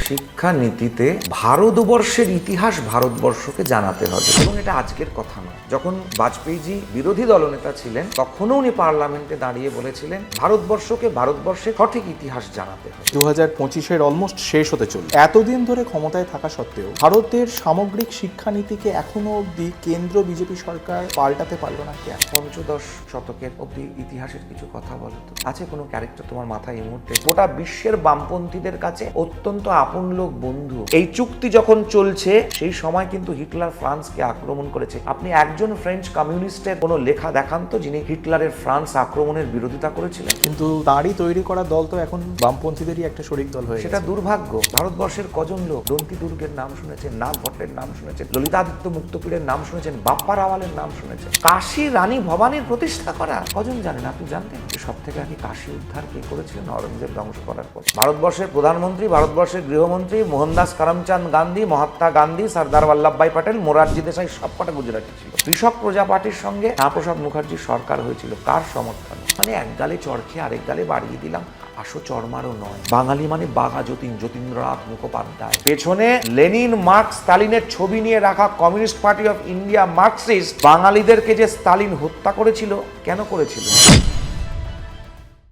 শিক্ষা নীতিতে ভারতবর্ষের ইতিহাস ভারতবর্ষকে জানাতে হবে, এবং এটা আজকের কথা নয়। যখন বাজপেয়ীজি বিরোধী দলনেতা ছিলেন তখনও উনি পার্লামেন্টে দাঁড়িয়ে বলেছিলেন ভারতবর্ষকে ভারতবর্ষের সঠিক ইতিহাস জানাতে হবে। 2025-এর অলমোস্ট শেষ হতে চলল। এতদিন ধরে ক্ষমতায় থাকা সত্ত্বেও ভারতের সামগ্রিক শিক্ষানীতিকে এখনো অবধি কেন্দ্র বিজেপি সরকার পাল্টাতে পারল না কেন? পঞ্চদশ শতকের অব্দি ইতিহাসের কিছু কথা বলো তো। আছে কোনো ক্যারেক্টার তোমার মাথায় এই মুহূর্তে? গোটা বিশ্বের বামপন্থীদের কাছে অত্যন্ত আপন লোক, বন্ধু। এই চুক্তি যখন চলছে সেই সময় কিন্তু হিটলার ফ্রান্সকে আক্রমণ করেছে। আপনি একজন ফ্রেঞ্চ কমিউনিস্টের কোনো লেখা দেখান তো যিনি হিটলারের ফ্রান্স আক্রমণের বিরোধিতা করেছিলেন। কিন্তু তারই তৈরি করা দল তো এখন বামপন্থীদেরই একটা শরিক দল হয়ে সেটা গেছে। দুর্ভাগ্য। ভারতবর্ষের কজন লোক দন্তি দুর্গের নাম শুনেছেন, নাগ ভট্টের নাম শুনেছেন, ললিতাদিত্য মুক্তপীরের নাম শুনেছেন, বাপ্পা রাওয়ালের নাম শুনেছেন। কাশী রানী ভবানীর প্রতিষ্ঠা করা কজন জানেন? আপনি জানতেন সব থেকে আগে কাশী উদ্ধার কে করেছিলেন অরঙ্গজেব ধ্বংস করার পর? ভারতবর্ষের প্রধানমন্ত্রী, ভারতবর্ষের গৃহমন্ত্রী মোহনদাস করমচাঁদ গান্ধী, মহাত্মা গান্ধী, সর্দার বল্লভভাই পটেল, মোরারজি দেশাই সবকটা গুজরাটি ছিল। কৃষক প্রজা পার্টির সঙ্গে শ্যামাপ্রসাদ মুখার্জির সরকার হয়েছিল কার সমর্থনে? মানে এক গালে চড় খেয়ে আরেক গালে বাড়িয়ে দিলাম, আসো চরমারও নয়। বাঙালি মানে বাঘা যতীন, যতীন্দ্রনাথ মুখোপাধ্যায়। পেছনে লেনিন, মার্কস, স্টালিনের ছবি নিয়ে রাখা communist party of India marxist বাঙালিদেরকে যে স্টালিন হত্যা করেছিল, কেন করেছিল?